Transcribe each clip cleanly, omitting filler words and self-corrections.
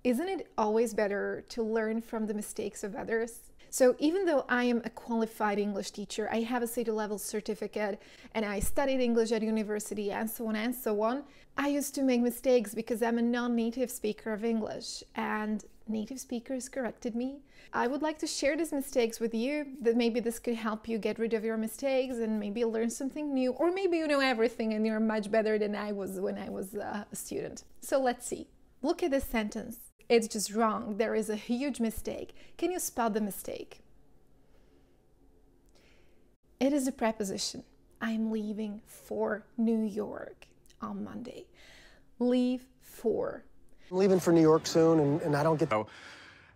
Isn't it always better to learn from the mistakes of others? So even though I am a qualified English teacher, I have a city level certificate and I studied English at university and so on, I used to make mistakes because I'm a non-native speaker of English and native speakers corrected me. I would like to share these mistakes with you, that maybe this could help you get rid of your mistakes and maybe learn something new, or maybe you know everything and you're much better than I was when I was a student. So let's see. Look at this sentence. It's just wrong. There is a huge mistake. Can you spell the mistake? It is a preposition. I am leaving for New York on Monday. Leave for. I'm leaving for New York soon, and I don't get... So,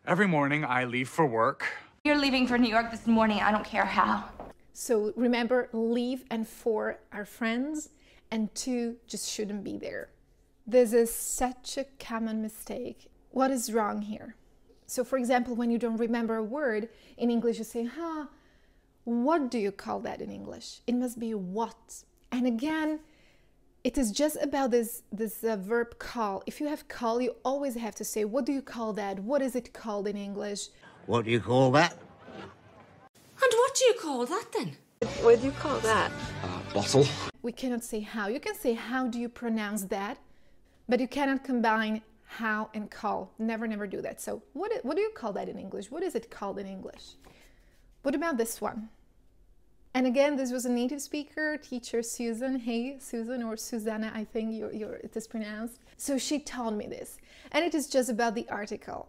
every morning I leave for work. You're leaving for New York this morning. I don't care how. So remember, leave and for are friends, and to just shouldn't be there. This is such a common mistake. What is wrong here? So for example, when you don't remember a word, in English you say, what do you call that in English? It must be what. And again, it is just about this verb call. If you have call, you always have to say, what do you call that? What is it called in English? What do you call that? And what do you call that then? What do you call that? Bottle. We cannot say how. You can say, how do you pronounce that? But you cannot combine how and call. Never do that. So what do you call that in English? What is it called in English? What about this one? And again, this was a native speaker, teacher Susan. Hey, Susan, or Susanna, I think it is pronounced. So she told me this. And it is just about the article.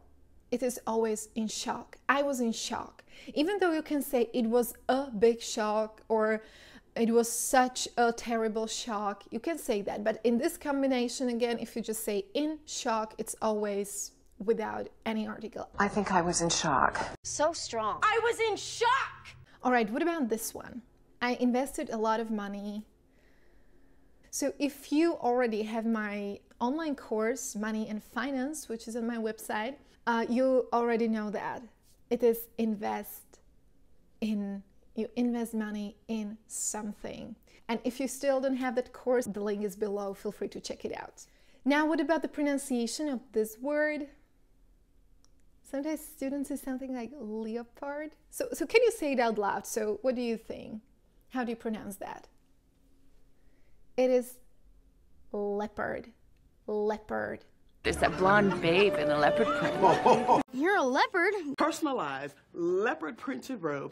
It is always in shock. I was in shock. Even though you can say it was a big shock or it was such a terrible shock, you can say that. But in this combination, again, if you just say in shock, it's always without any article. I think I was in shock. So strong. I was in shock! All right, what about this one? I invested a lot of money. So if you already have my online course, Money and Finance, which is on my website, you already know that. It is invest in. You invest money in something. And if you still don't have that course, the link is below. Feel free to check it out. Now, what about the pronunciation of this word? Sometimes students say something like leopard. So can you say it out loud? So what do you think? How do you pronounce that? It is leopard. Leopard. There's that blonde babe in a leopard print. You're a leopard. Personalized leopard printed robe.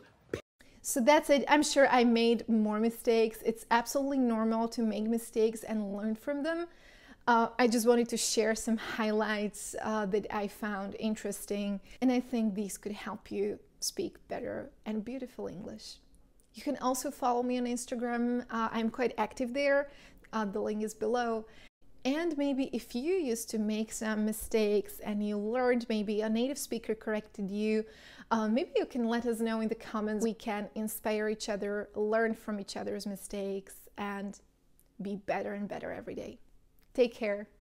So that's it. I'm sure I made more mistakes. It's absolutely normal to make mistakes and learn from them. I just wanted to share some highlights that I found interesting, and I think these could help you speak better and beautiful English. You can also follow me on Instagram. I'm quite active there. The link is below. And maybe if you used to make some mistakes and you learned, maybe a native speaker corrected you, maybe you can let us know in the comments. We can inspire each other, learn from each other's mistakes, and be better and better every day. Take care.